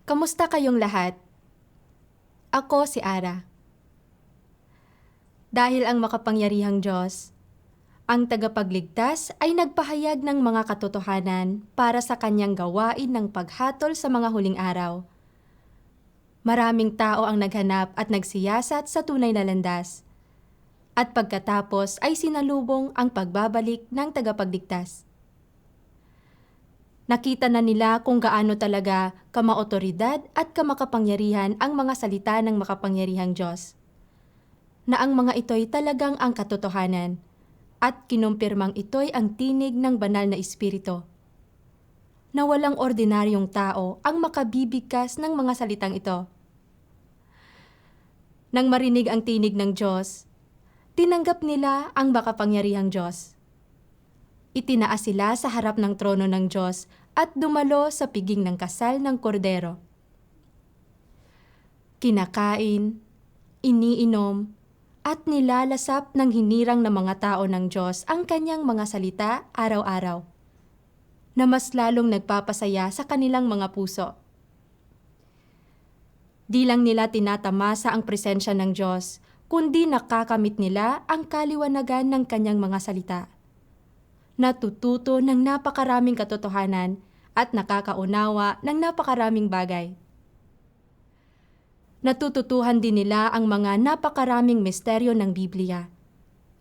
Kamusta kayong lahat? Ako si Ara. Dahil ang makapangyarihang Diyos, ang tagapagligtas ay nagpahayag ng mga katotohanan para sa kanyang gawain ng paghatol sa mga huling araw. Maraming tao ang naghanap at nagsiyasat sa tunay na landas. At pagkatapos ay sinalubong ang pagbabalik ng tagapagligtas. Nakita na nila kung gaano talaga kamaotoridad at kamakapangyarihan ang mga salita ng makapangyarihang Diyos. Na ang mga ito'y talagang ang katotohanan at kinumpirmang ito'y ang tinig ng banal na espiritu. Na walang ordinaryong tao ang makabibigkas ng mga salitang ito. Nang marinig ang tinig ng Diyos, tinanggap nila ang makapangyarihang Diyos. Itinaas sila sa harap ng trono ng Diyos at dumalo sa piging ng kasal ng kordero. Kinakain, iniinom, at nilalasap ng hinirang na mga tao ng Diyos ang kanyang mga salita araw-araw, na mas lalong nagpapasaya sa kanilang mga puso. Di lang nila tinatamasa ang presensya ng Diyos, kundi nakakamit nila ang kaliwanagan ng kanyang mga salita. Natututo ng napakaraming katotohanan at nakakaunawa ng napakaraming bagay. Natututuhan din nila ang mga napakaraming misteryo ng Biblia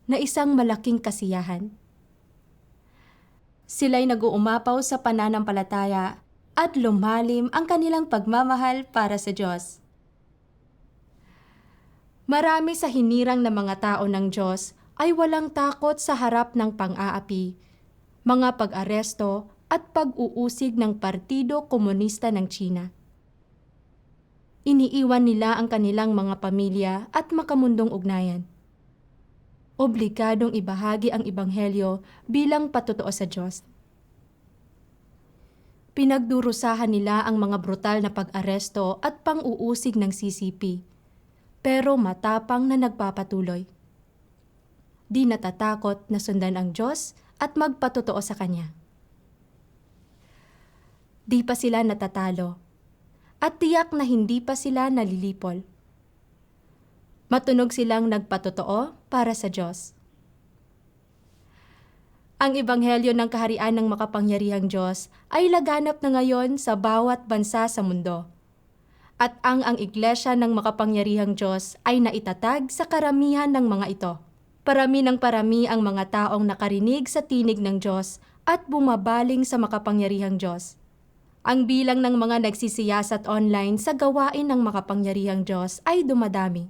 na isang malaking kasiyahan. Sila'y nag-uumapaw sa pananampalataya at lumalim ang kanilang pagmamahal para sa Diyos. Marami sa hinirang na mga tao ng Diyos ay walang takot sa harap ng pang-aapi, mga pag-aresto at pag-uusig ng Partido Komunista ng China. Iniiwan nila ang kanilang mga pamilya at makamundong ugnayan. Obligadong ibahagi ang Ebanghelyo bilang patotoo sa Diyos. Pinagdurusahan nila ang mga brutal na pag-aresto at pang-uusig ng CCP, pero matapang na nagpapatuloy. Di natatakot na sundan ang Diyos at magpatotoo sa Kanya. Di pa sila natatalo, at tiyak na hindi pa sila nalilipol. Matunog silang nagpatotoo para sa Diyos. Ang Ebanghelyo ng Kaharian ng Makapangyarihang Diyos ay laganap na ngayon sa bawat bansa sa mundo. At ang Iglesia ng Makapangyarihang Diyos ay naitatag sa karamihan ng mga ito. Parami ng parami ang mga taong nakarinig sa tinig ng Diyos at bumabaling sa makapangyarihang Diyos. Ang bilang ng mga nagsisiyasat online sa gawain ng makapangyarihang Diyos ay dumadami.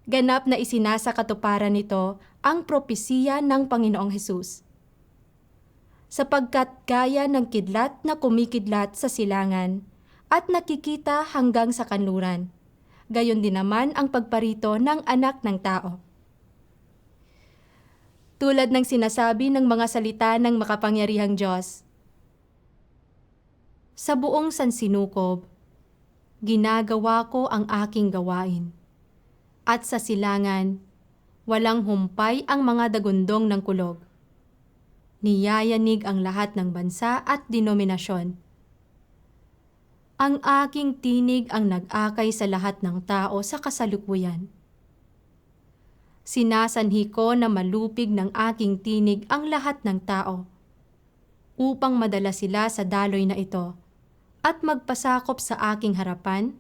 Ganap na isinasa katuparan nito ang propesiya ng Panginoong Hesus. Sapagkat gaya ng kidlat na kumikidlat sa silangan at nakikita hanggang sa kanluran, gayon din naman ang pagparito ng Anak ng Tao. Tulad ng sinasabi ng mga salita ng makapangyarihang Diyos, sa buong sansinukob, ginagawa ko ang aking gawain. At sa silangan, walang humpay ang mga dagundong ng kulog. Niyayanig ang lahat ng bansa at denominasyon. Ang aking tinig ang nag-akay sa lahat ng tao sa kasalukuyan. Sinasanhi ko na malupig ng aking tinig ang lahat ng tao, upang madala sila sa daloy na ito, at magpasakop sa aking harapan,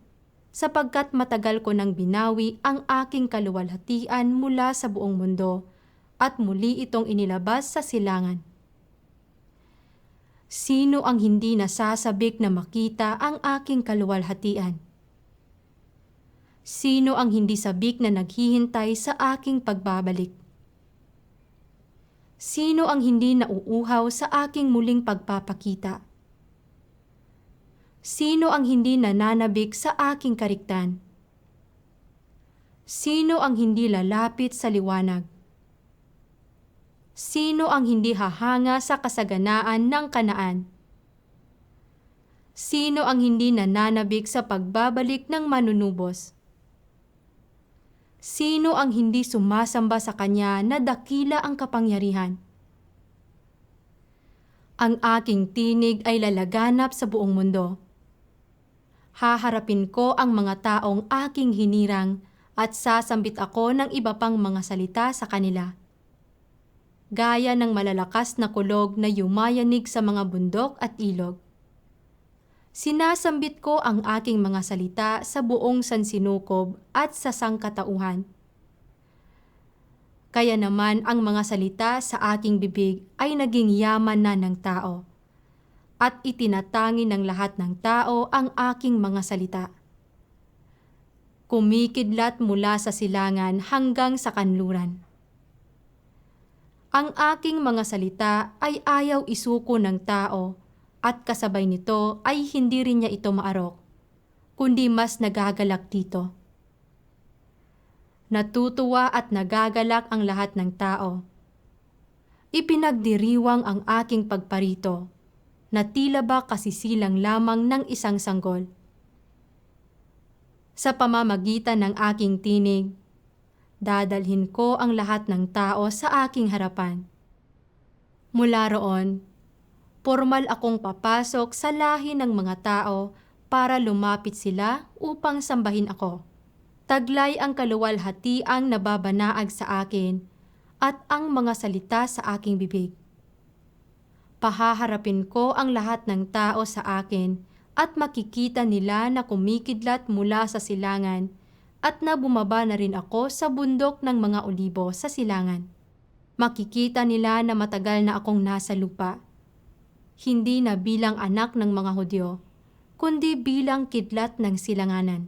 sapagkat matagal ko nang binawi ang aking kaluwalhatian mula sa buong mundo, at muli itong inilabas sa silangan. Sino ang hindi nasasabik na makita ang aking kaluwalhatian? Sino ang hindi sabik na naghihintay sa aking pagbabalik? Sino ang hindi nauuhaw sa aking muling pagpapakita? Sino ang hindi nananabik sa aking kariktan? Sino ang hindi lalapit sa liwanag? Sino ang hindi hahanga sa kasaganaan ng Kanaan? Sino ang hindi nananabik sa pagbabalik ng manunubos? Sino ang hindi sumasamba sa Kanya na dakila ang kapangyarihan? Ang aking tinig ay lalaganap sa buong mundo. Haharapin ko ang mga taong aking hinirang at sasambit ako ng iba pang mga salita sa kanila. Gaya ng malalakas na kulog na yumayanig sa mga bundok at ilog. Sinasambit ko ang aking mga salita sa buong sansinukob at sa sangkatauhan. Kaya naman ang mga salita sa aking bibig ay naging yaman na ng tao, at itinatangi ng lahat ng tao ang aking mga salita. Kumikidlat mula sa silangan hanggang sa kanluran. Ang aking mga salita ay ayaw isuko ng tao, at kasabay nito ay hindi rin niya ito maarok, kundi mas nagagalak dito. Natutuwa at nagagalak ang lahat ng tao. Ipinagdiriwang ang aking pagparito, na tila ba kasisilang lamang ng isang sanggol. Sa pamamagitan ng aking tinig, dadalhin ko ang lahat ng tao sa aking harapan. Mula roon, formal akong papasok sa lahi ng mga tao para lumapit sila upang sambahin ako. Taglay ang kaluwalhatiang nababanaag sa akin at ang mga salita sa aking bibig. Pahaharapin ko ang lahat ng tao sa akin at makikita nila na kumikidlat mula sa silangan at na bumaba na rin ako sa bundok ng mga olibo sa silangan. Makikita nila na matagal na akong nasa lupa, hindi na bilang anak ng mga Hudyo, kundi bilang kidlat ng silanganan.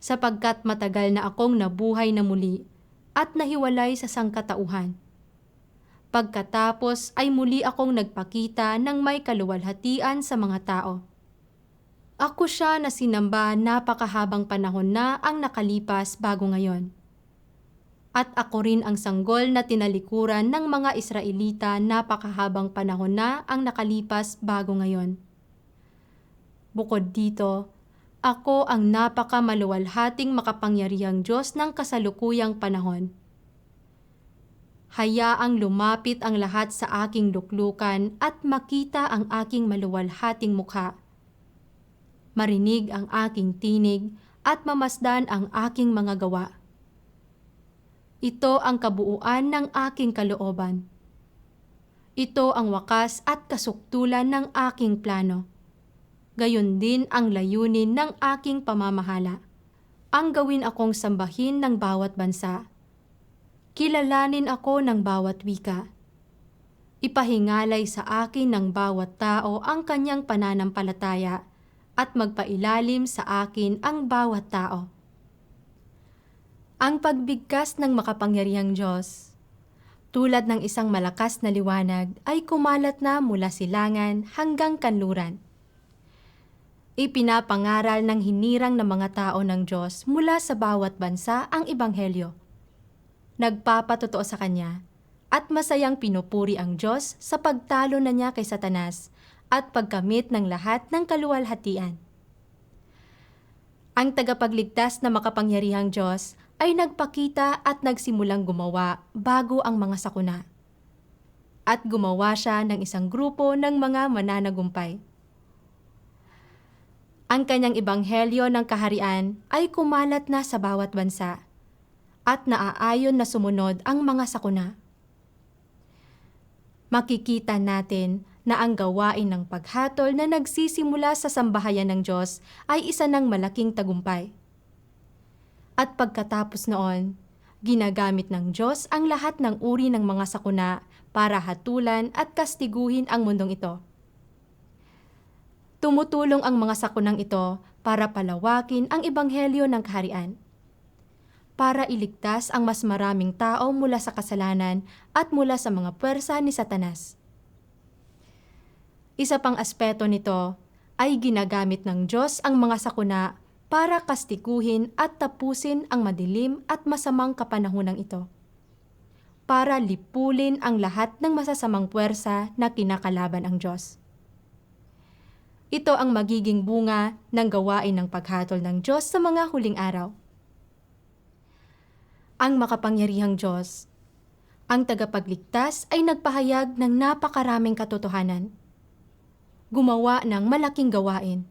Sapagkat matagal na akong nabuhay na muli at nahiwalay sa sangkatauhan. Pagkatapos ay muli akong nagpakita ng may kaluwalhatian sa mga tao. Ako siya na sinamba napakahabang panahon na ang nakalipas bago ngayon. At ako rin ang sanggol na tinalikuran ng mga Israelita napakahabang panahon na ang nakalipas bago ngayon. Bukod dito, ako ang napakamaluwalhating makapangyarihang Diyos ng kasalukuyang panahon. Hayaang lumapit ang lahat sa aking luklukan at makita ang aking maluwalhating mukha. Marinig ang aking tinig at mamasdan ang aking mga gawa. Ito ang kabuuan ng aking kalooban. Ito ang wakas at kasuktulan ng aking plano. Gayon din ang layunin ng aking pamamahala. Ang gawin akong sambahin ng bawat bansa. Kilalanin ako ng bawat wika. Ipahingalay sa akin ng bawat tao ang kanyang pananampalataya at magpailalim sa akin ang bawat tao. Ang pagbigkas ng makapangyarihang Diyos, tulad ng isang malakas na liwanag, ay kumalat na mula silangan hanggang kanluran. Ipinapangaral ng hinirang ng mga tao ng Diyos mula sa bawat bansa ang Ebanghelyo. Nagpapatotoo sa Kanya at masayang pinupuri ang Diyos sa pagtalo na niya kay Satanas at pagkamit ng lahat ng kaluwalhatian. Ang tagapagligtas na makapangyarihang Diyos ay nagpakita at nagsimulang gumawa bago ang mga sakuna. At gumawa siya ng isang grupo ng mga mananagumpay. Ang kanyang ebanghelyo ng kaharian ay kumalat na sa bawat bansa at naaayon na sumunod ang mga sakuna. Makikita natin na ang gawain ng paghatol na nagsisimula sa sambahayan ng Diyos ay isa ng malaking tagumpay. At pagkatapos noon, ginagamit ng Diyos ang lahat ng uri ng mga sakuna para hatulan at kastiguhin ang mundong ito. Tumutulong ang mga sakunang ito para palawakin ang ebanghelyo ng kaharian, para iligtas ang mas maraming tao mula sa kasalanan at mula sa mga puwersa ni Satanas. Isa pang aspeto nito ay ginagamit ng Diyos ang mga sakuna para kastiguhin at tapusin ang madilim at masamang kapanahonang ito, para lipulin ang lahat ng masasamang puwersa na kinakalaban ang Diyos. Ito ang magiging bunga ng gawain ng paghatol ng Diyos sa mga huling araw. Ang makapangyarihang Diyos, ang tagapagligtas ay nagpahayag ng napakaraming katotohanan. Gumawa ng malaking gawain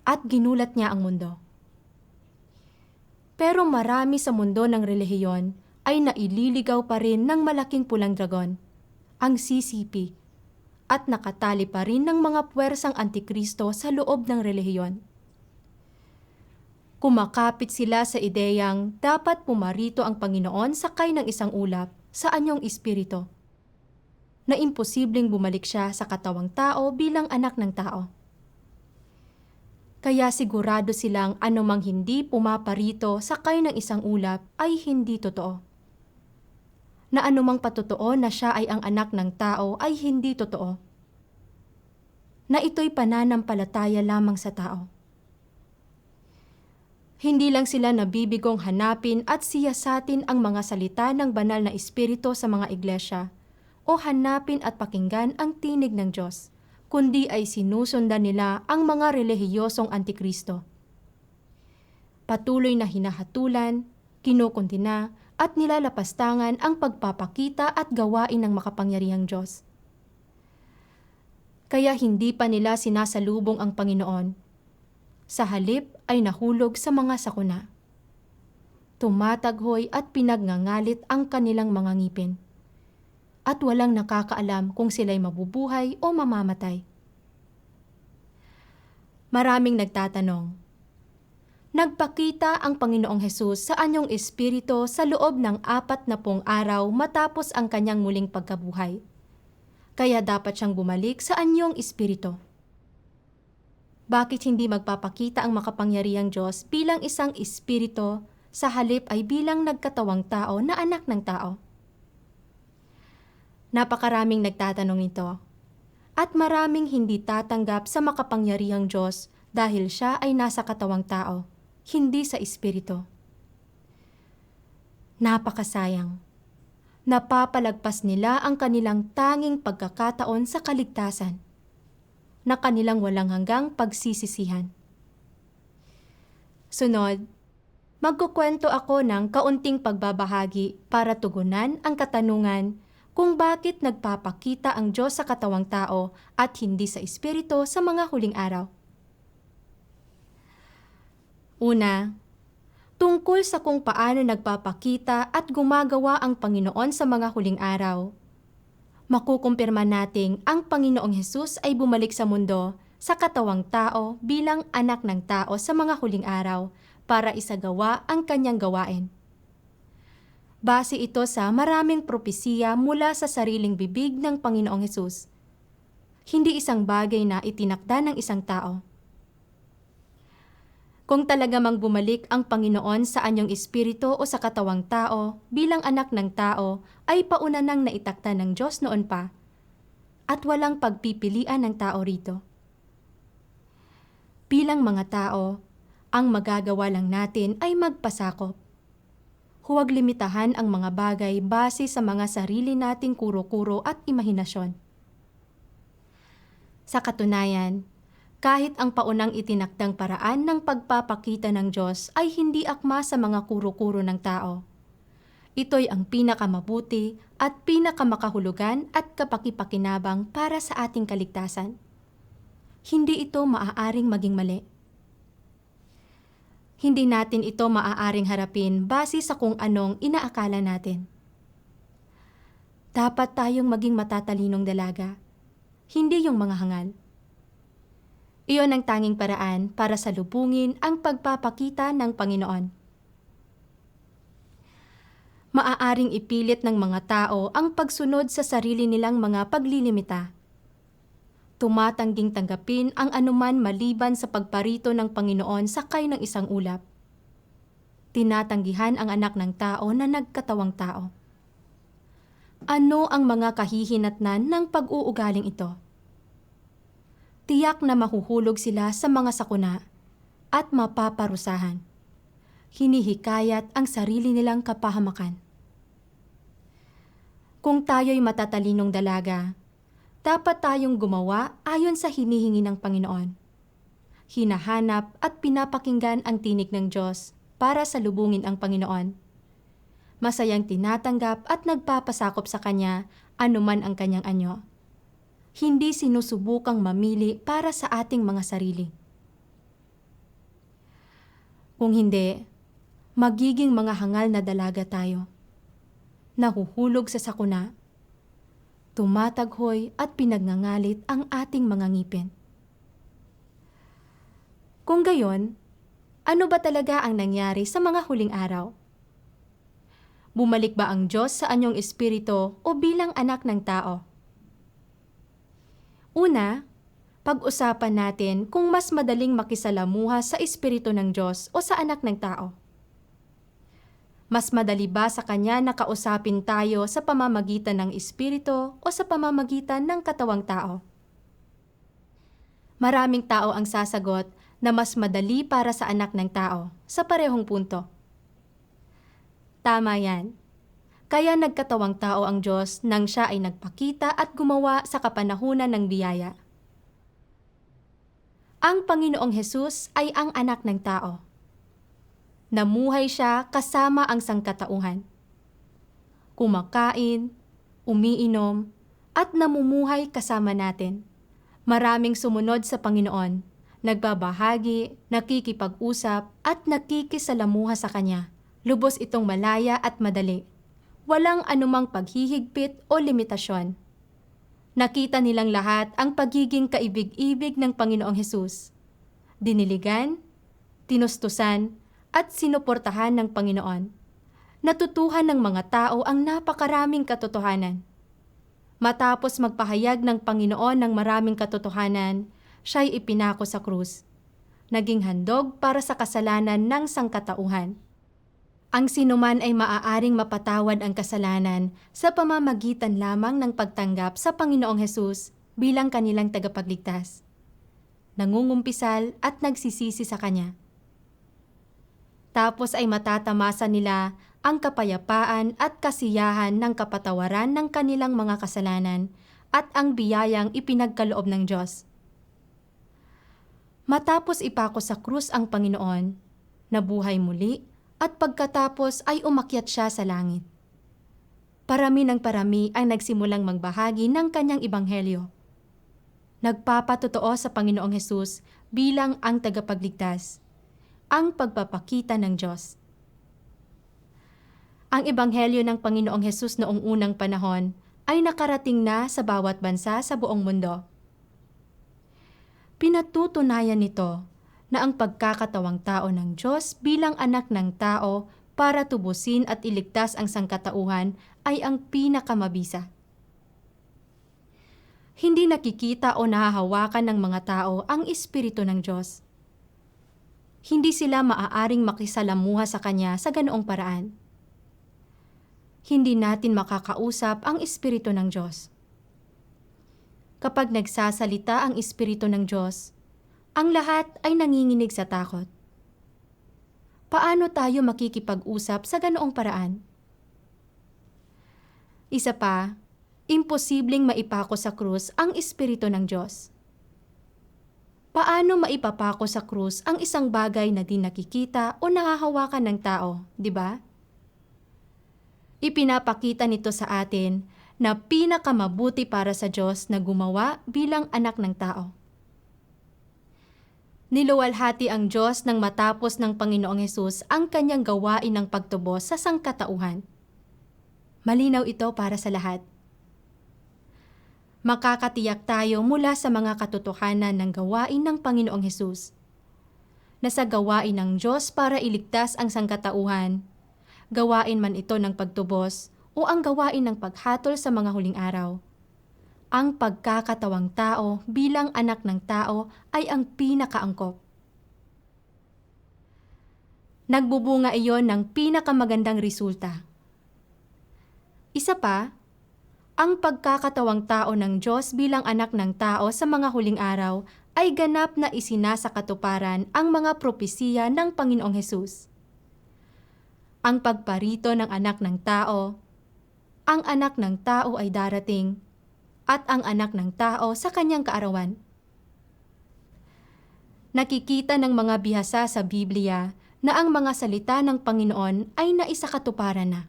at ginulat niya ang mundo. Pero marami sa mundo ng relihiyon ay naililigaw pa rin ng malaking pulang dragon, ang CCP, at nakatali pa rin ng mga puwersang antikristo sa loob ng relihiyon. Kumakapit sila sa ideyang dapat pumarito ang Panginoon sakay ng isang ulap sa anyong espiritu, na imposibleng bumalik siya sa katawang tao bilang anak ng tao. Kaya sigurado silang anumang hindi pumaparito sakay ng isang ulap ay hindi totoo. Na anumang patotoo na siya ay ang anak ng tao ay hindi totoo. Na ito'y pananampalataya lamang sa tao. Hindi lang sila nabibigong hanapin at siyasatin ang mga salita ng banal na espiritu sa mga iglesia o hanapin at pakinggan ang tinig ng Diyos, kundi ay sinusundan nila ang mga relihiyosong antikristo. Patuloy na hinahatulan, kinukundina at nilalapastangan ang pagpapakita at gawain ng makapangyarihang Diyos. Kaya hindi pa nila sinasalubong ang Panginoon. Sa halip ay nahulog sa mga sakuna. Tumataghoy at pinagngangalit ang kanilang mga ngipin. At walang nakakaalam kung sila'y mabubuhay o mamamatay. Maraming nagtatanong, nagpakita ang Panginoong Hesus sa anyong espiritu sa loob ng 40 araw matapos ang kanyang muling pagkabuhay. Kaya dapat siyang bumalik sa anyong espiritu. Bakit hindi magpapakita ang makapangyarihang Diyos bilang isang espiritu sa halip ay bilang nagkatawang tao na anak ng tao? Napakaraming nagtatanong nito. At maraming hindi tatanggap sa makapangyarihang Diyos dahil siya ay nasa katawang tao, hindi sa espiritu. Napakasayang. Napapalagpas nila ang kanilang tanging pagkakataon sa kaligtasan, na kanilang walang hanggang pagsisisihan. Sunod, magkukwento ako ng kaunting pagbabahagi para tugunan ang katanungan kung bakit nagpapakita ang Diyos sa katawang tao at hindi sa espiritu sa mga huling araw. Una, tungkol sa kung paano nagpapakita at gumagawa ang Panginoon sa mga huling araw. Makukumpirma nating ang Panginoong Hesus ay bumalik sa mundo sa katawang tao bilang anak ng tao sa mga huling araw para isagawa ang kanyang gawain. Base ito sa maraming propesiya mula sa sariling bibig ng Panginoong Hesus. Hindi isang bagay na itinakda ng isang tao. Kung talaga mang bumalik ang Panginoon sa anyong espiritu o sa katawang tao bilang anak ng tao ay pauna nang naitakda ng Diyos noon pa at walang pagpipilian ng tao rito. Bilang mga tao, ang magagawa lang natin ay magpasakop. Huwag limitahan ang mga bagay base sa mga sarili nating kuro-kuro at imahinasyon. Sa katunayan, kahit ang paunang itinakdang paraan ng pagpapakita ng Diyos ay hindi akma sa mga kuro-kuro ng tao. Ito'y ang pinakamabuti at pinakamakahulugan at kapakipakinabang para sa ating kaligtasan. Hindi ito maaaring maging mali. Hindi natin ito maaaring harapin base sa kung anong inaakala natin. Dapat tayong maging matatalinong dalaga, hindi yung mga hangal. Iyon ang tanging paraan para salubungin ang pagpapakita ng Panginoon. Maaaring ipilit ng mga tao ang pagsunod sa sarili nilang mga paglilimita. Tumatangging tanggapin ang anuman maliban sa pagparito ng Panginoon sakay ng isang ulap. Tinatanggihan ang anak ng tao na nagkatawang tao. Ano ang mga kahihinatnan ng pag-uugaling ito? Tiyak na mahuhulog sila sa mga sakuna at mapaparusahan. Hinihikayat ang sarili nilang kapahamakan. Kung tayo'y matatalinong dalaga, dapat tayong gumawa ayon sa hinihingi ng Panginoon. Hinahanap at pinapakinggan ang tinig ng Diyos para salubungin ang Panginoon. masayang tinatanggap at nagpapasakop sa Kanya anuman ang Kanyang anyo. Hindi sinusubukang mamili para sa ating mga sarili. Kung hindi, magiging mga hangal na dalaga tayo. Nahuhulog sa sakuna, tumataghoy at pinagngangalit ang ating mga ngipin. Kung gayon, ano ba talaga ang nangyari sa mga huling araw? Bumalik ba ang Diyos sa anyong espiritu o bilang anak ng tao? Una, pag-usapan natin kung mas madaling makisalamuha sa espiritu ng Diyos o sa anak ng tao. Mas madali ba sa Kanya na kausapin tayo sa pamamagitan ng espiritu o sa pamamagitan ng katawang tao? Maraming tao ang sasagot na mas madali para sa anak ng tao sa parehong punto. Tama yan. Kaya nagkatawang tao ang Diyos nang Siya ay nagpakita at gumawa sa kapanahunan ng biyaya. Ang Panginoong Hesus ay ang anak ng tao. Namuhay Siya kasama ang sangkatauhan. Kumakain, umiinom, at namumuhay kasama natin. Maraming sumunod sa Panginoon, nagbabahagi, nakikipag-usap, at nakikisalamuha sa Kanya. Lubos itong malaya at madali. Walang anumang paghihigpit o limitasyon. Nakita nilang lahat ang pagiging kaibig-ibig ng Panginoong Hesus. Diniligan, tinustusan, at sinuportahan ng Panginoon. Natutuhan ng mga tao ang napakaraming katotohanan. Matapos magpahayag ng Panginoon ng maraming katotohanan, Siya'y ipinako sa krus. Naging handog para sa kasalanan ng sangkatauhan. Ang sinuman ay maaaring mapatawad ang kasalanan sa pamamagitan lamang ng pagtanggap sa Panginoong Hesus bilang kanilang tagapagligtas. Nangungumpisal at nagsisisi sa Kanya. Tapos ay matatamasa nila ang kapayapaan at kasiyahan ng kapatawaran ng kanilang mga kasalanan at ang biyayang ipinagkaloob ng Diyos. Matapos ipako sa krus ang Panginoon, nabuhay muli at pagkatapos ay umakyat Siya sa langit. Parami ng parami ang nagsimulang magbahagi ng Kanyang ebanghelyo. Nagpapatotoo sa Panginoong Hesus bilang ang tagapagligtas, ang pagpapakita ng Diyos. Ang ebanghelyo ng Panginoong Hesus noong unang panahon ay nakarating na sa bawat bansa sa buong mundo. Pinatutunayan nito na ang pagkakatawang tao ng Diyos bilang anak ng tao para tubusin at iligtas ang sangkatauhan ay ang pinakamabisa. Hindi nakikita o nahahawakan ng mga tao ang Espiritu ng Diyos. Hindi sila maaaring makisalamuha sa Kanya sa ganoong paraan. Hindi natin makakausap ang Espiritu ng Diyos. Kapag nagsasalita ang Espiritu ng Diyos, ang lahat ay nanginginig sa takot. Paano tayo makikipag-usap sa ganoong paraan? Isa pa, imposibleng maipako sa krus ang Espiritu ng Diyos. Paano maipapako sa krus ang isang bagay na di nakikita o nahahawakan ng tao, di ba? Ipinapakita nito sa atin na pinakamabuti para sa Diyos na gumawa bilang anak ng tao. Niluwalhati ang Diyos nang matapos ng Panginoong Hesus ang Kanyang gawain ng pagtubos sa sangkatauhan. Malinaw ito para sa lahat. Makakatiyak tayo mula sa mga katotohanan ng gawain ng Panginoong Hesus. Na sa gawain ng Diyos para iligtas ang sangkatauhan, gawain man ito ng pagtubos o ang gawain ng paghatol sa mga huling araw. Ang pagkakatawang tao bilang anak ng tao ay ang pinakaangkop. Nagbubunga iyon ng pinakamagandang resulta. Isa pa, ang pagkakatawang tao ng Diyos bilang anak ng tao sa mga huling araw ay ganap na isinasakatuparan ang mga propesiya ng Panginoong Hesus. Ang pagparito ng anak ng tao, ang anak ng tao ay darating, at ang anak ng tao sa kanyang kaarawan. Nakikita ng mga bihasa sa Biblia na ang mga salita ng Panginoon ay naisakatuparan na.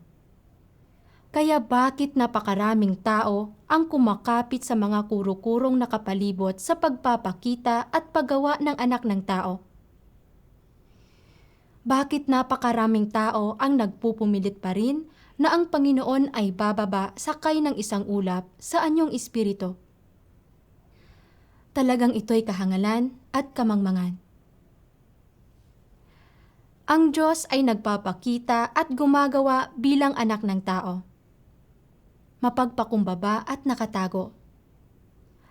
Kaya bakit napakaraming tao ang kumakapit sa mga kuro-kurong nakapalibot sa pagpapakita at paggawa ng anak ng tao? Bakit napakaraming tao ang nagpupumilit pa rin na ang Panginoon ay bababa sakay ng isang ulap sa anyong espiritu? Talagang ito'y kahangalan at kamangmangan. Ang Diyos ay nagpapakita at gumagawa bilang anak ng tao. Mapagpakumbaba at nakatago.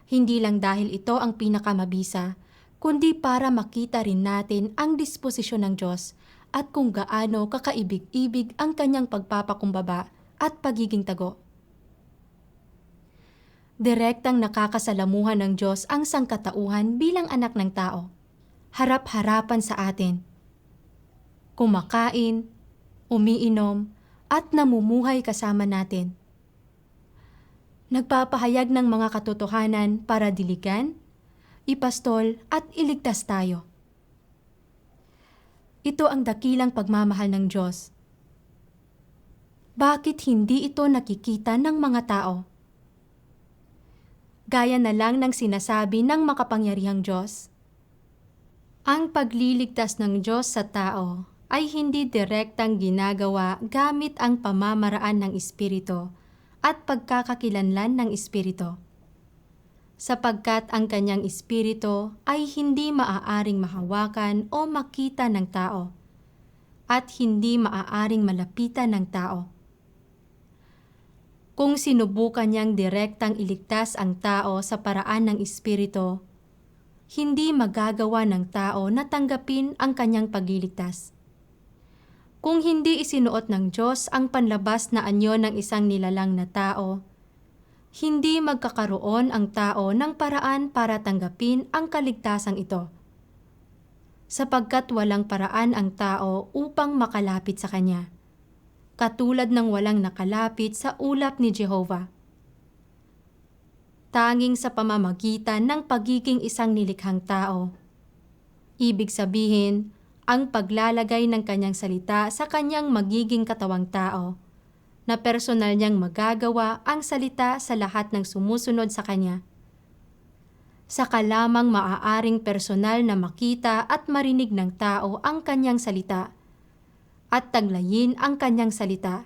Hindi lang dahil ito ang pinakamabisa, kundi para makita rin natin ang disposisyon ng Diyos at kung gaano kakaibig-ibig ang kanyang pagpapakumbaba at pagiging tago. Direktang nakakasalamuhan ng Diyos ang sangkatauhan bilang anak ng tao. Harap-harapan sa atin. Kumakain, umiinom, at namumuhay kasama natin. Nagpapahayag ng mga katotohanan para diligan, ipastol at iligtas tayo. Ito ang dakilang pagmamahal ng Diyos. Bakit hindi ito nakikita ng mga tao? Gaya na lang ng sinasabi ng makapangyarihang Diyos. Ang pagliligtas ng Diyos sa tao ay hindi direktang ginagawa gamit ang pamamaraan ng Espiritu at pagkakakilanlan ng Espiritu. Sapagkat ang kanyang Espiritu ay hindi maaaring mahawakan o makita ng tao at hindi maaaring malapitan ng tao. Kung sinubukan niyang direktang iligtas ang tao sa paraan ng Espiritu, hindi magagawa ng tao na tanggapin ang kanyang pagliligtas. Kung hindi isinuot ng Diyos ang panlabas na anyo ng isang nilalang na tao, hindi magkakaroon ang tao ng paraan para tanggapin ang kaligtasang ito. Sapagkat walang paraan ang tao upang makalapit sa Kanya, katulad ng walang nakalapit sa ulap ni Jehovah. Tanging sa pamamagitan ng pagiging isang nilikhang tao. Ibig sabihin, ang paglalagay ng kanyang salita sa kanyang magiging katawang tao, na personal niyang magagawa ang salita sa lahat ng sumusunod sa kanya. Saka lamang maaaring personal na makita at marinig ng tao ang kanyang salita, at taglayin ang kanyang salita,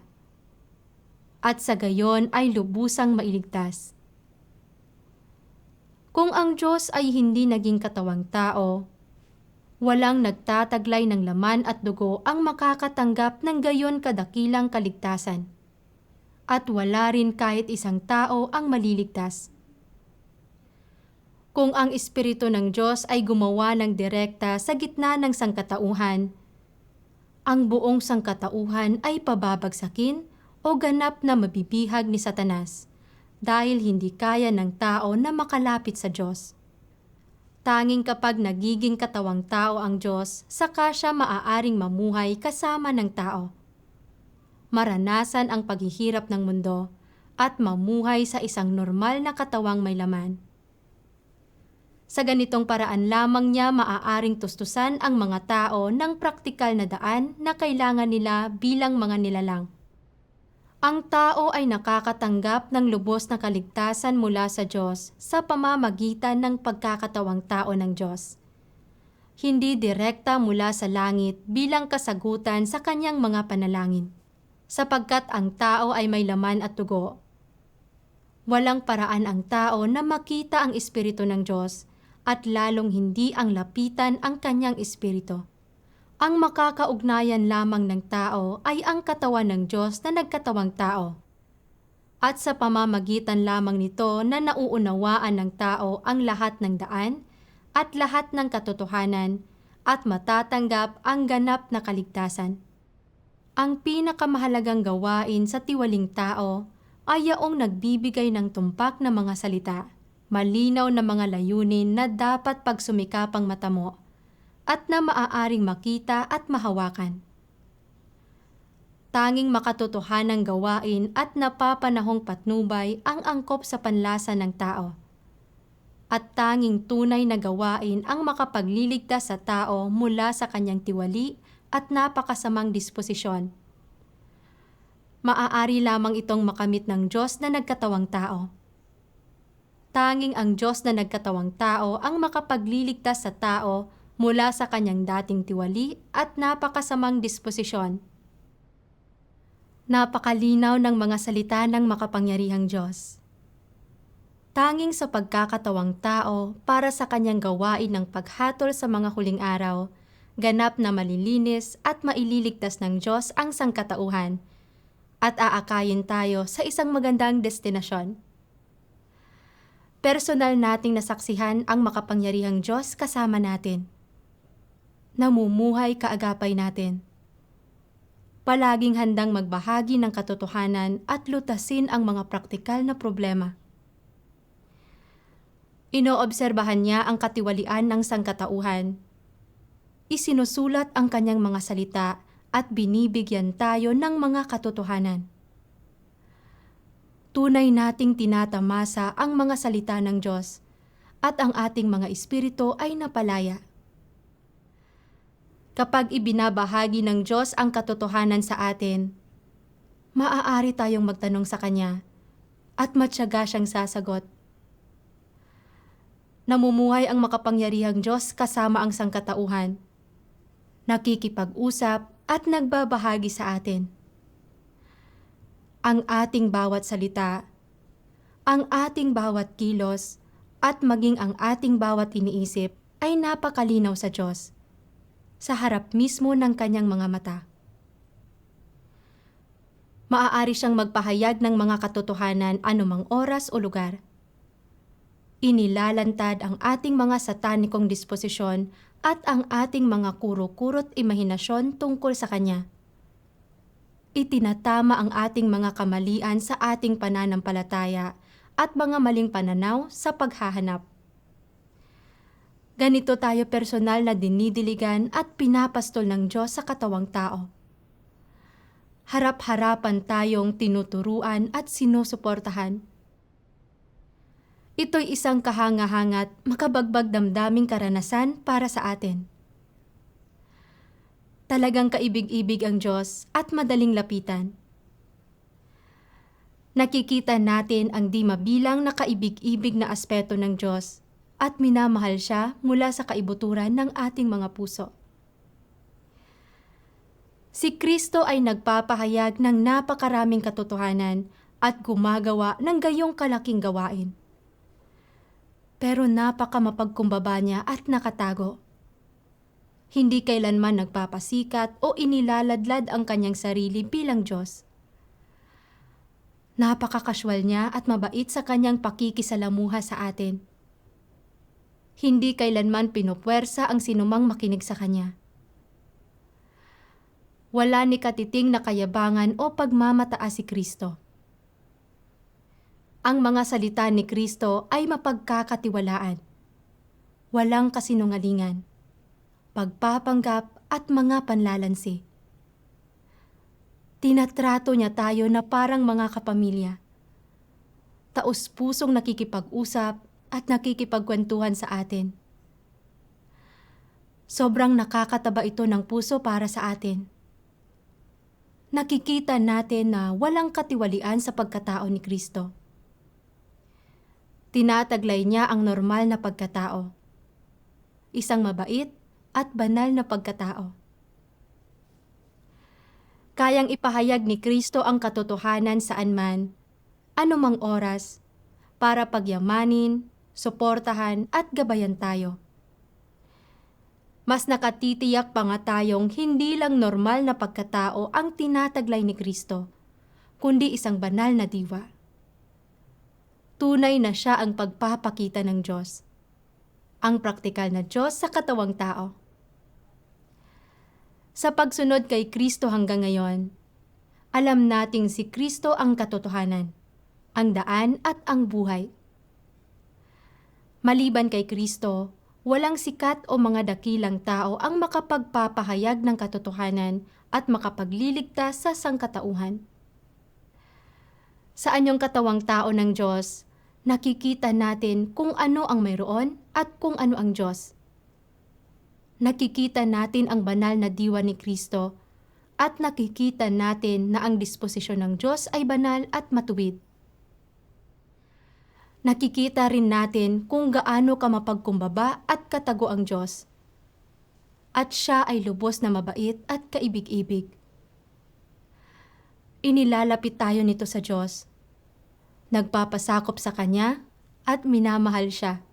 at sa gayon ay lubusang mailigtas. Kung ang Diyos ay hindi naging katawang tao, walang nagtataglay ng laman at dugo ang makakatanggap ng gayon kadakilang kaligtasan. At wala rin kahit isang tao ang maliligtas. Kung ang Espiritu ng Diyos ay gumawa ng direkta sa gitna ng sangkatauhan, ang buong sangkatauhan ay pababagsakin o ganap na mabibihag ni Satanas dahil hindi kaya ng tao na makalapit sa Diyos. Tanging kapag nagiging katawang tao ang Diyos, saka siya maaaring mamuhay kasama ng tao. Maranasan ang paghihirap ng mundo at mamuhay sa isang normal na katawang may laman. Sa ganitong paraan lamang niya maaaring tustusan ang mga tao ng praktikal na daan na kailangan nila bilang mga nilalang. Ang tao ay nakakatanggap ng lubos na kaligtasan mula sa Diyos sa pamamagitan ng pagkakatawang tao ng Diyos. Hindi direkta mula sa langit bilang kasagutan sa kanyang mga panalangin, sapagkat ang tao ay may laman at dugo. Walang paraan ang tao na makita ang Espiritu ng Diyos at lalong hindi ang lapitan ang kanyang Espiritu. Ang makakaugnayan lamang ng tao ay ang katawan ng Diyos na nagkatawang tao. At sa pamamagitan lamang nito na nauunawaan ng tao ang lahat ng daan at lahat ng katotohanan at matatanggap ang ganap na kaligtasan. Ang pinakamahalagang gawain sa tiwaling tao ay yaong nagbibigay ng tumpak na mga salita, malinaw na mga layunin na dapat pagsumikapang matamo, at na maaaring makita at mahawakan. Tanging makatotohanang gawain at napapanahong patnubay ang angkop sa panlasa ng tao. At tanging tunay na gawain ang makapagliligtas sa tao mula sa kanyang tiwali at napakasamang disposisyon. Maaari lamang itong makamit ng Diyos na nagkatawang tao. Tanging ang Diyos na nagkatawang tao ang makapagliligtas sa tao mula sa kanyang dating tiwali at napakasamang disposisyon. Napakalinaw ng mga salita ng makapangyarihang Diyos. Tanging sa pagkakatawang tao para sa kanyang gawain ng paghatol sa mga huling araw, ganap na malilinis at maililigtas ng Diyos ang sangkatauhan at aakayin tayo sa isang magandang destinasyon. Personal nating nasaksihan ang makapangyarihang Diyos kasama natin. Namumuhay kaagapay natin. Palaging handang magbahagi ng katotohanan at lutasin ang mga praktikal na problema. Inoobserbahan niya ang katiwalian ng sangkatauhan. Isinusulat ang kanyang mga salita at binibigyan tayo ng mga katotohanan. Tunay nating tinatamasa ang mga salita ng Diyos at ang ating mga espiritu ay napalaya. Kapag ibinabahagi ng Diyos ang katotohanan sa atin, maaari tayong magtanong sa Kanya at matyaga siyang sasagot. Namumuhay ang makapangyarihang Diyos kasama ang sangkatauhan. Nakikipag-usap at nagbabahagi sa atin. Ang ating bawat salita, ang ating bawat kilos, at maging ang ating bawat iniisip ay napakalinaw sa Diyos, sa harap mismo ng kanyang mga mata. Maaari siyang magpahayag ng mga katotohanan anumang oras o lugar. Inilalantad ang ating mga satanikong disposisyon at ang ating mga kuro-kurot imahinasyon tungkol sa Kanya. Itinatama ang ating mga kamalian sa ating pananampalataya at mga maling pananaw sa paghahanap. Ganito tayo personal na dinidiligan at pinapastol ng Diyos sa katawang tao. Harap-harapan tayong tinuturuan at sinusuportahan. Ito'y isang kahanga-hangat, makabagbag damdaming karanasan para sa atin. Talagang kaibig-ibig ang Diyos at madaling lapitan. Nakikita natin ang di mabilang na kaibig-ibig na aspeto ng Diyos at minamahal siya mula sa kaibuturan ng ating mga puso. Si Kristo ay nagpapahayag ng napakaraming katotohanan at gumagawa ng gayong kalaking gawain. Pero napakamapagkumbaba niya at nakatago. Hindi kailanman nagpapasikat o inilaladlad ang kanyang sarili bilang Diyos. Napakakaswal niya at mabait sa kanyang pakikisalamuha sa atin. Hindi kailanman pinupwersa ang sinumang makinig sa kanya. Wala ni katiting na kayabangan o pagmamataas si Kristo. Ang mga salita ni Kristo ay mapagkakatiwalaan. Walang kasinungalingan, pagpapanggap at mga panlalansi. Tinatrato niya tayo na parang mga kapamilya. Taos-pusong nakikipag-usap at nakikipagkwentuhan sa atin. Sobrang nakakataba ito ng puso para sa atin. Nakikita natin na walang katiwalian sa pagkatao ni Kristo. Tinataglay niya ang normal na pagkatao. Isang mabait at banal na pagkatao. Kayang ipahayag ni Kristo ang katotohanan saan man, anumang oras, para pagyamanin, suportahan at gabayan tayo. Mas nakatitiyak pa nga tayong hindi lang normal na pagkatao ang tinataglay ni Kristo, kundi isang banal na diwa. Tunay na siya ang pagpapakita ng Diyos, ang praktikal na Diyos sa katawang tao. Sa pagsunod kay Kristo hanggang ngayon, alam nating si Kristo ang katotohanan, ang daan at ang buhay. Maliban kay Kristo, walang sikat o mga dakilang tao ang makapagpapahayag ng katotohanan at makapagliligtas sa sangkatauhan. Sa anyong katawang tao ng Diyos, nakikita natin kung ano ang mayroon at kung ano ang Diyos. Nakikita natin ang banal na diwa ni Kristo at nakikita natin na ang disposisyon ng Diyos ay banal at matuwid. Nakikita rin natin kung gaano ka mapagkumbaba at katago ang Diyos. At siya ay lubos na mabait at kaibig-ibig. Inilalapit tayo nito sa Diyos. Nagpapasakop sa Kanya at minamahal siya.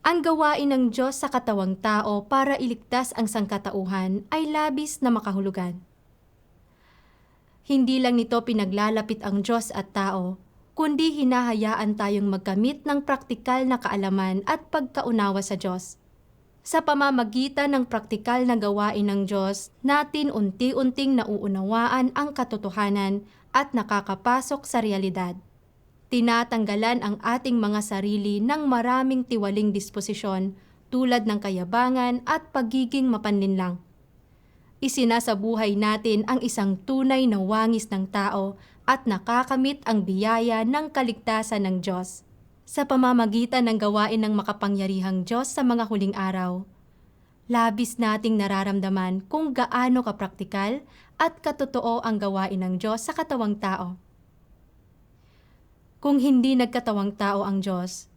Ang gawain ng Diyos sa katawang tao para iligtas ang sangkatauhan ay labis na makahulugan. Hindi lang nito pinaglalapit ang Diyos at tao, kundi hinahayaan tayong magkamit ng praktikal na kaalaman at pagkaunawa sa Diyos. Sa pamamagitan ng praktikal na gawain ng Diyos, natin unti-unting nauunawaan ang katotohanan at nakakapasok sa realidad. Tinatanggalan ang ating mga sarili ng maraming tiwaling disposisyon tulad ng kayabangan at pagiging mapanlinlang. Isinasabuhay natin ang isang tunay na wangis ng tao at nakakamit ang biyaya ng kaligtasan ng Diyos. Sa pamamagitan ng gawain ng makapangyarihang Diyos sa mga huling araw, labis nating nararamdaman kung gaano kapraktikal at katotoo ang gawain ng Diyos sa katawang tao. Kung hindi nagkatawang tao ang Diyos,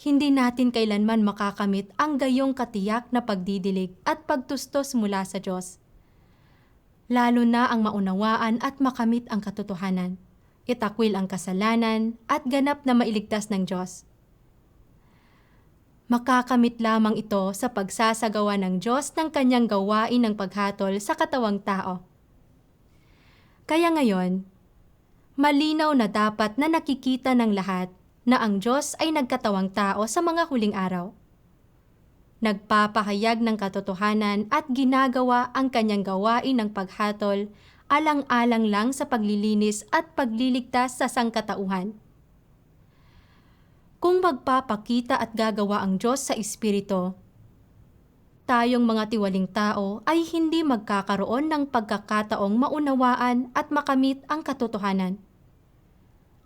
hindi natin kailanman makakamit ang gayong katiyak na pagdidilig at pagtustos mula sa Diyos. Lalo na ang maunawaan at makamit ang katotohanan, itakwil ang kasalanan at ganap na mailigtas ng Diyos. Makakamit lamang ito sa pagsasagawa ng Diyos ng kanyang gawain ng paghatol sa katawang tao. Kaya ngayon, malinaw na dapat na nakikita ng lahat na ang Diyos ay nagkatawang tao sa mga huling araw. Nagpapahayag ng katotohanan at ginagawa ang kanyang gawain ng paghatol alang-alang lang sa paglilinis at pagliligtas sa sangkatauhan. Kung magpapakita at gagawa ang Diyos sa Espiritu, tayong mga tiwaling tao ay hindi magkakaroon ng pagkakataong maunawaan at makamit ang katotohanan.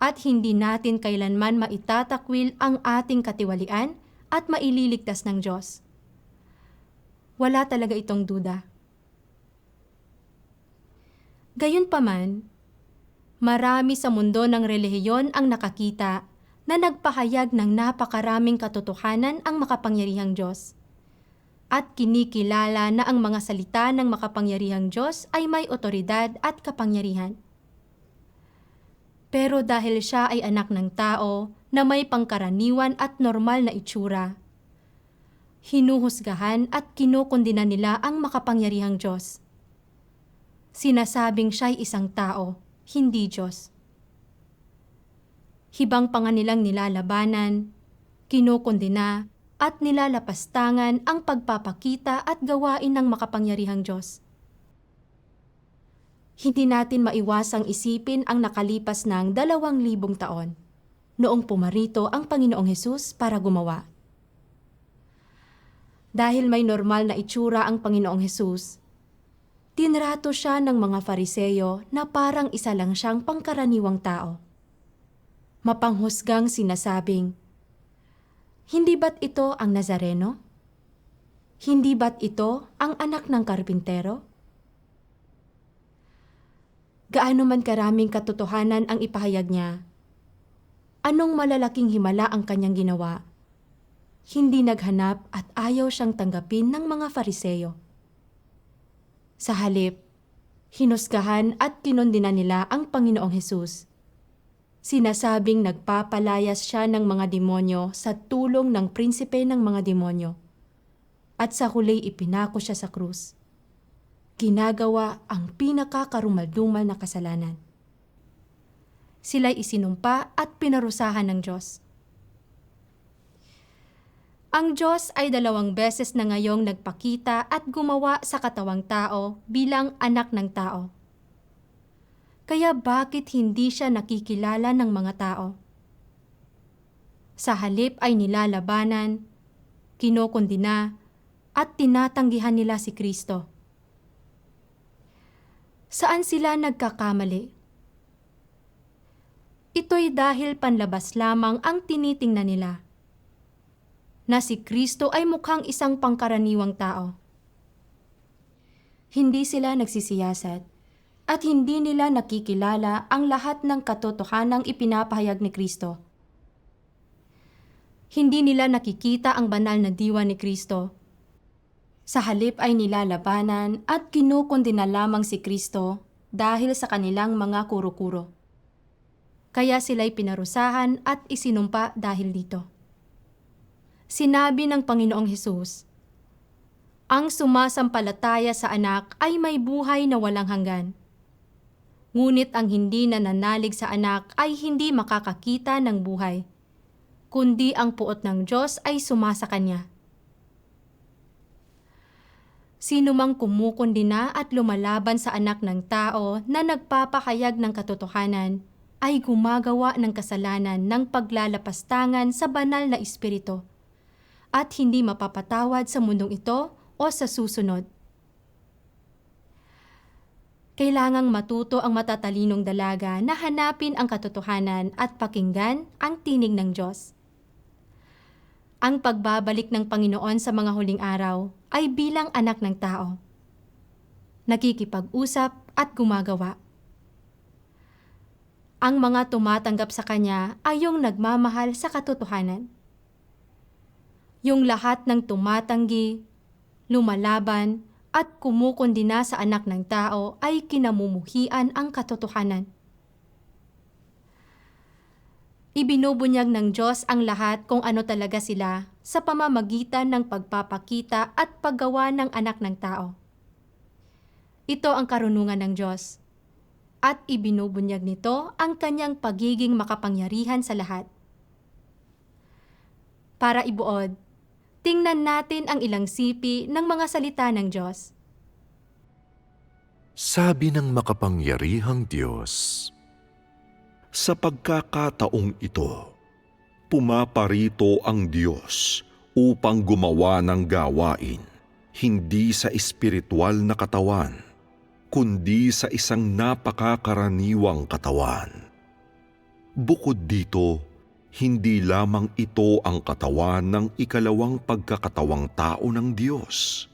At hindi natin kailanman maitatakwil ang ating katiwalian at maililigtas ng Diyos. Wala talaga itong duda. Gayunpaman, marami sa mundo ng relihiyon ang nakakita na nagpahayag ng napakaraming katotohanan ang makapangyarihang Diyos. At kinikilala na ang mga salita ng makapangyarihang Diyos ay may otoridad at kapangyarihan. Pero dahil siya ay anak ng tao na may pangkaraniwan at normal na itsura, hinuhusgahan at kinukundina nila ang makapangyarihang Diyos. Sinasabing siya'y isang tao, hindi Diyos. Hibang pa nga nilang nilalabanan, kinukundina at nilalapastangan ang pagpapakita at gawain ng makapangyarihang Diyos. Hindi natin maiwasang isipin ang nakalipas ng 2,000 taon noong pumarito ang Panginoong Hesus para gumawa. Dahil may normal na itsura ang Panginoong Hesus, tinrato siya ng mga Fariseyo na parang isa lang siyang pangkaraniwang tao. Mapanghusgang sinasabing, "Hindi ba't ito ang Nazareno? Hindi ba't ito ang anak ng karpintero?" Gaano man karaming katotohanan ang ipahayag niya, anong malalaking himala ang kanyang ginawa, hindi naghanap at ayaw siyang tanggapin ng mga Fariseyo. Sa halip, hinusgahan at kinundina nila ang Panginoong Hesus. Sinasabing nagpapalayas siya ng mga demonyo sa tulong ng prinsipe ng mga demonyo. At sa huli ipinako siya sa krus. Ginagawa ang pinakakarumaldumal na kasalanan. Sila'y isinumpa at pinarusahan ng Diyos. Ang Diyos ay 2 beses na ngayong nagpakita at gumawa sa katawang tao bilang anak ng tao. Kaya bakit hindi siya nakikilala ng mga tao? Sa halip ay nilalabanan, kinukundina, at tinatanggihan nila si Kristo. Saan sila nagkakamali? Ito'y dahil panlabas lamang ang tinitingnan nila, na si Kristo ay mukhang isang pangkaraniwang tao. Hindi sila nagsisiyasat at hindi nila nakikilala ang lahat ng katotohanang ipinapahayag ni Kristo. Hindi nila nakikita ang banal na diwa ni Kristo. Sa halip ay nilalabanan at kinukondena lamang si Kristo dahil sa kanilang mga kuro-kuro. Kaya sila'y pinarusahan at isinumpa dahil dito. Sinabi ng Panginoong Hesus, "Ang sumasampalataya sa anak ay may buhay na walang hanggan. Ngunit ang hindi nananalig sa anak ay hindi makakakita ng buhay, kundi ang puot ng Diyos ay sumasa kanya." Sino mang kumukondena at lumalaban sa anak ng tao na nagpapahayag ng katotohanan ay gumagawa ng kasalanan ng paglalapastangan sa banal na espiritu at hindi mapapatawad sa mundong ito o sa susunod. Kailangang matuto ang matatalinong dalaga na hanapin ang katotohanan at pakinggan ang tinig ng Diyos. Ang pagbabalik ng Panginoon sa mga huling araw ay bilang anak ng tao. Nakikipag-usap at gumagawa. Ang mga tumatanggap sa Kanya ay yung nagmamahal sa katotohanan. Yung lahat ng tumatanggi, lumalaban, at kumukondena sa anak ng tao ay kinamumuhian ang katotohanan. Ibinubunyag ng Diyos ang lahat kung ano talaga sila sa pamamagitan ng pagpapakita at paggawa ng anak ng tao. Ito ang karunungan ng Diyos, at ibinubunyag nito ang kanyang pagiging makapangyarihan sa lahat. Para ibuod, tingnan natin ang ilang sipi ng mga salita ng Diyos. Sabi ng makapangyarihang Diyos, "Sa pagkakataong ito, pumaparito ang Diyos upang gumawa ng gawain, hindi sa espiritual na katawan, kundi sa isang napakakaraniwang katawan. Bukod dito, hindi lamang ito ang katawan ng ikalawang pagkakatawang tao ng Diyos.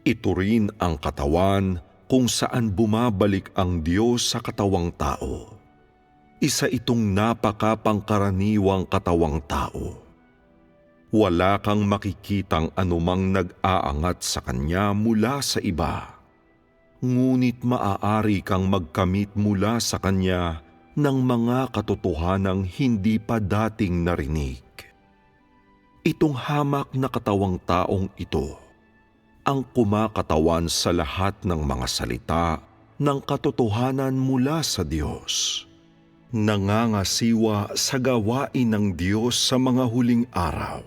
Ito rin ang katawan kung saan bumabalik ang Diyos sa katawang tao. Isa itong napakapangkaraniwang katawang tao. Wala kang makikitang anumang nag-aangat sa Kanya mula sa iba. Ngunit maaari kang magkamit mula sa Kanya ng mga katotohanang hindi pa dating narinig. Itong hamak na katawang taong ito, ang kumakatawan sa lahat ng mga salita ng katotohanan mula sa Diyos. Nangangasiwa sa gawain ng Diyos sa mga huling araw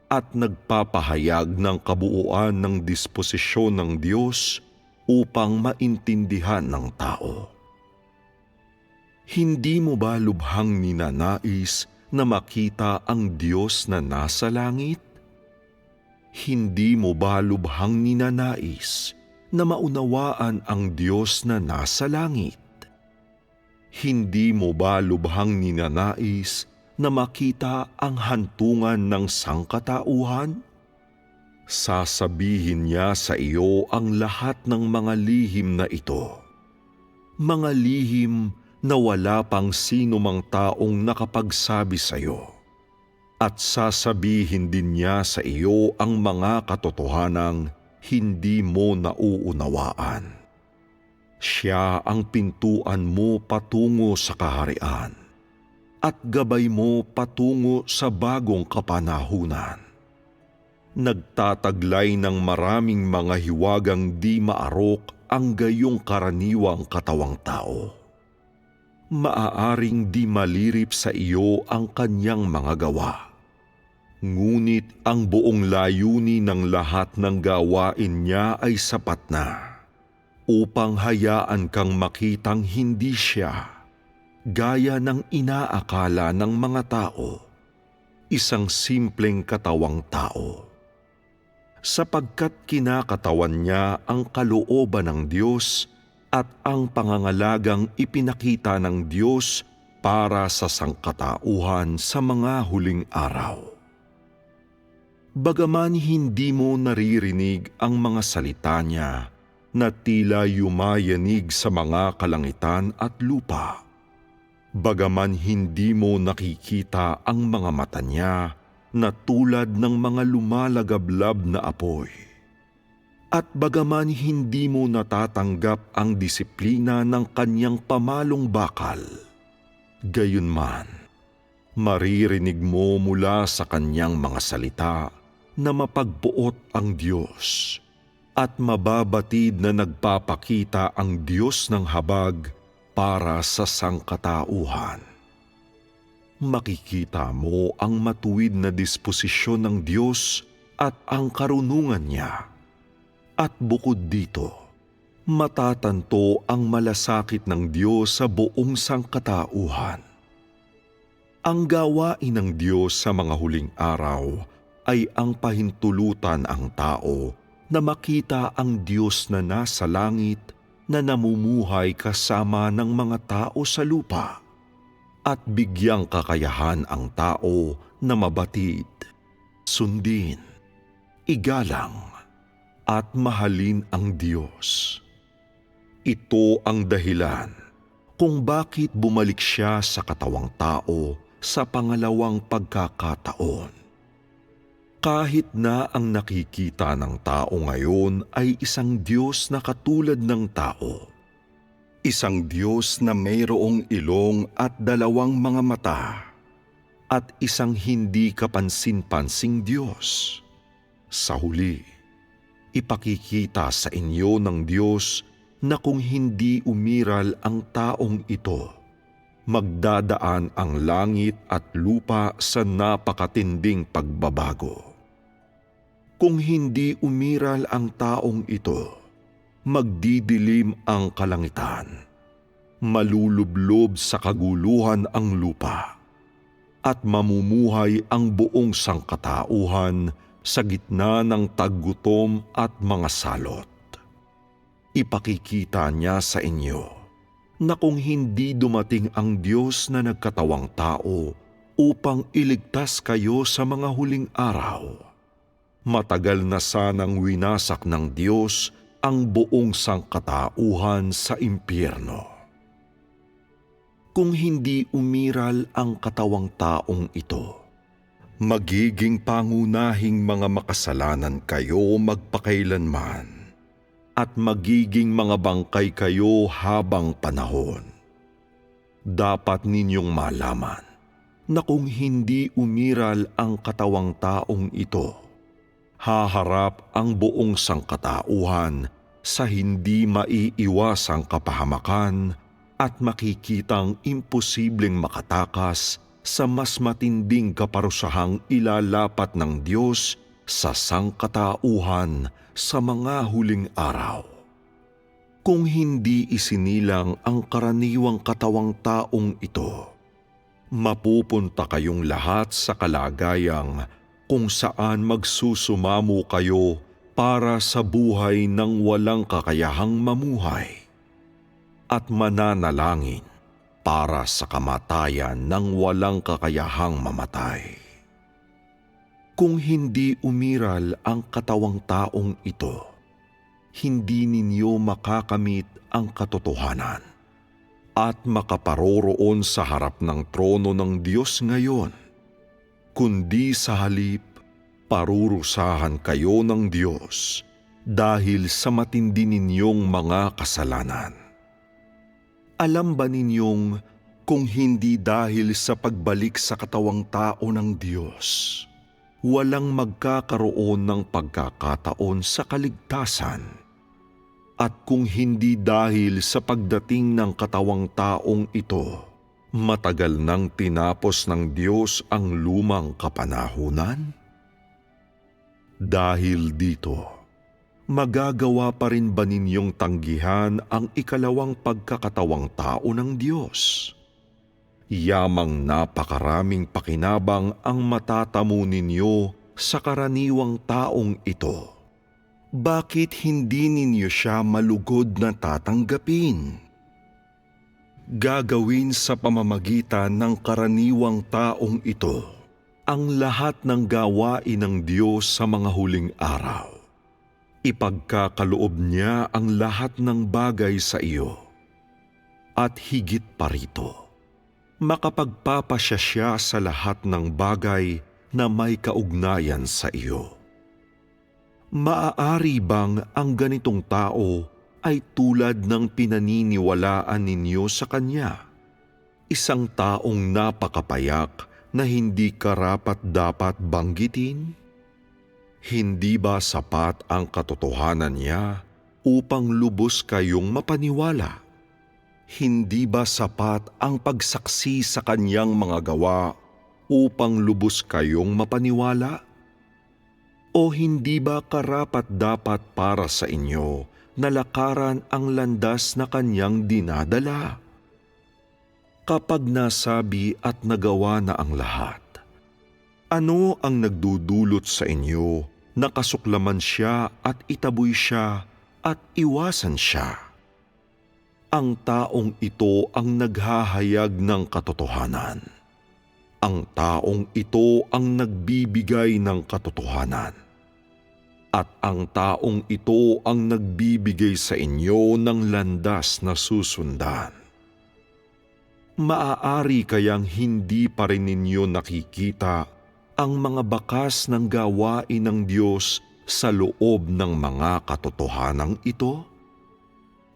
at nagpapahayag ng kabuuan ng disposisyon ng Diyos upang maintindihan ng tao. Hindi mo ba lubhang ninanais na makita ang Diyos na nasa langit? Hindi mo ba lubhang ninanais na maunawaan ang Diyos na nasa langit? Hindi mo ba lubhang ninanais na makita ang hantungan ng sangkatauhan? Sasabihin niya sa iyo ang lahat ng mga lihim na ito. Mga lihim na wala pang sino mang taong nakapagsabi sa iyo. At sasabihin din niya sa iyo ang mga katotohanang hindi mo nauunawaan. Siya ang pintuan mo patungo sa kaharian at gabay mo patungo sa bagong kapanahunan. Nagtataglay ng maraming mga hiwagang di maarok ang gayong karaniwang katawang tao. Maaaring di malirip sa iyo ang kanyang mga gawa. Ngunit ang buong layunin ng lahat ng gawain niya ay sapat na upang hayaan kang makitang hindi siya, gaya ng inaakala ng mga tao, isang simpleng katawang tao. Sapagkat kinakatawan niya ang kalooban ng Diyos at ang pangangalagang ipinakita ng Diyos para sa sangkatauhan sa mga huling araw. Bagaman hindi mo naririnig ang mga salita niya na tila yumayanig sa mga kalangitan at lupa. Bagaman hindi mo nakikita ang mga mata niya na tulad ng mga lumalagablab na apoy. At bagaman hindi mo natatanggap ang disiplina ng kanyang pamalong bakal, gayunman, maririnig mo mula sa kanyang mga salita na mapagbuot ang Diyos at mababatid na nagpapakita ang Diyos ng habag para sa sangkatauhan. Makikita mo ang matuwid na disposisyon ng Diyos at ang karunungan niya. At bukod dito, matatanto ang malasakit ng Diyos sa buong sangkatauhan. Ang gawain ng Diyos sa mga huling araw ay ang pahintulutan ang tao na makita ang Diyos na nasa langit na namumuhay kasama ng mga tao sa lupa at bigyang kakayahan ang tao na mabatid, sundin, igalang at mahalin ang Diyos. Ito ang dahilan kung bakit bumalik siya sa katawang tao sa pangalawang pagkakataon. Kahit na ang nakikita ng tao ngayon ay isang Diyos na katulad ng tao, isang Diyos na mayroong ilong at dalawang mga mata, at isang hindi kapansin-pansing Diyos. Sa huli, ipakikita sa inyo ng Diyos na kung hindi umiral ang taong ito, magdadaan ang langit at lupa sa napakatinding pagbabago. Kung hindi umiral ang taong ito, magdidilim ang kalangitan, malulublob sa kaguluhan ang lupa, at mamumuhay ang buong sangkatauhan sa gitna ng taggutom at mga salot. Ipakikita niya sa inyo na kung hindi dumating ang Diyos na nagkatawang tao upang iligtas kayo sa mga huling araw, matagal na sanang winasak ng Diyos ang buong sangkatauhan sa impyerno. Kung hindi umiral ang katawang taong ito, magiging pangunahing mga makasalanan kayo magpakailanman at magiging mga bangkay kayo habang panahon. Dapat ninyong malaman na kung hindi umiral ang katawang taong ito, haharap ang buong sangkatauhan sa hindi maiiwasang kapahamakan at makikitang imposibleng makatakas sa mas matinding kaparusahang ilalapat ng Diyos sa sangkatauhan sa mga huling araw. Kung hindi isinilang ang karaniwang katawang taong ito, mapupunta kayong lahat sa kalagayang kung saan magsusumamo kayo para sa buhay ng walang kakayahang mamuhay at mananalangin para sa kamatayan ng walang kakayahang mamatay. Kung hindi umiral ang katawang taong ito, hindi ninyo makakamit ang katotohanan at makaparoroon sa harap ng trono ng Diyos ngayon, kundi sa halip, parurusahan kayo ng Diyos dahil sa matindi ninyong mga kasalanan. Alam ba ninyong kung hindi dahil sa pagbalik sa katawang tao ng Diyos, walang magkakaroon ng pagkakataon sa kaligtasan? At kung hindi dahil sa pagdating ng katawang taong ito, matagal nang tinapos ng Diyos ang lumang kapanahunan? Dahil dito, magagawa pa rin ba ninyong tanggihan ang ikalawang pagkakatawang tao ng Diyos? Yamang napakaraming pakinabang ang matatamo ninyo sa karaniwang taong ito. Bakit hindi ninyo siya malugod na tatanggapin? Gagawin sa pamamagitan ng karaniwang taong ito ang lahat ng gawain ng Diyos sa mga huling araw. Ipagkakaloob niya ang lahat ng bagay sa iyo. At higit pa rito, makapagpapasya siya sa lahat ng bagay na may kaugnayan sa iyo. Maaari bang ang ganitong tao ay tulad ng pinaniniwalaan ninyo sa kanya? Isang taong napakapayak na hindi karapat-dapat banggitin? Hindi ba sapat ang katotohanan niya upang lubos kayong mapaniwala? Hindi ba sapat ang pagsaksi sa kanyang mga gawa upang lubos kayong mapaniwala? O hindi ba karapat-dapat para sa inyo na lakaran ang landas na kanyang dinadala? Kapag nasabi at nagawa na ang lahat, ano ang nagdudulot sa inyo na kasuklaman siya at itaboy siya at iwasan siya? Ang taong ito ang naghahayag ng katotohanan. Ang taong ito ang nagbibigay ng katotohanan. At ang taong ito ang nagbibigay sa inyo ng landas na susundan. Maaari kayang hindi pa rin ninyo nakikita ang mga bakas ng gawain ng Diyos sa loob ng mga katotohanang ito?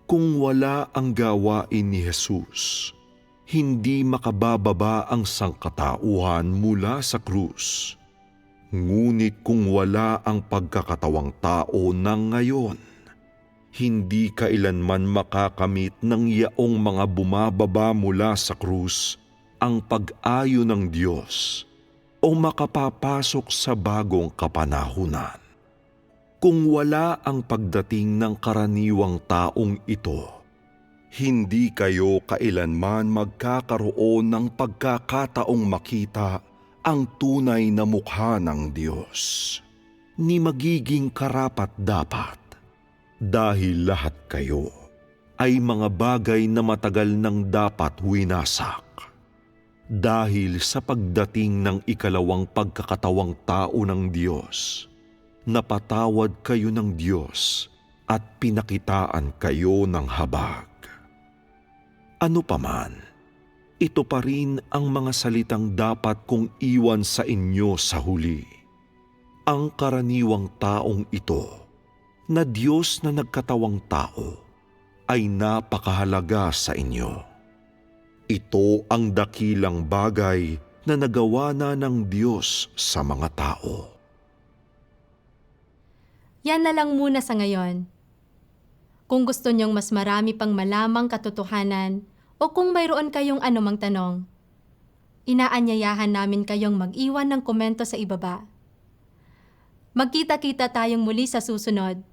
Kung wala ang gawain ni Jesus, hindi makabababa ang sangkatauhan mula sa krus. Ngunit kung wala ang pagkakatawang tao ng ngayon, hindi kailanman makakamit ng yaong mga bumababa mula sa krus ang pag-ayo ng Diyos o makapapasok sa bagong kapanahunan. Kung wala ang pagdating ng karaniwang taong ito, hindi kayo kailanman magkakaroon ng pagkakataong makita ang tunay na mukha ng Diyos, ni magiging karapat-dapat, dahil lahat kayo ay mga bagay na matagal nang dapat winasak. Dahil sa pagdating ng ikalawang pagkakatawang tao ng Diyos, napatawad kayo ng Diyos at pinakitaan kayo ng habag. Ano paman, ito pa rin ang mga salitang dapat kong iwan sa inyo sa huli. Ang karaniwang taong ito, na Diyos na nagkatawang tao, ay napakahalaga sa inyo. Ito ang dakilang bagay na nagawa na ng Diyos sa mga tao. Yan na lang muna sa ngayon. Kung gusto niyong mas marami pang malamang katotohanan o kung mayroon kayong anumang tanong, inaanyayahan namin kayong mag-iwan ng komento sa ibaba. Magkita-kita tayong muli sa susunod.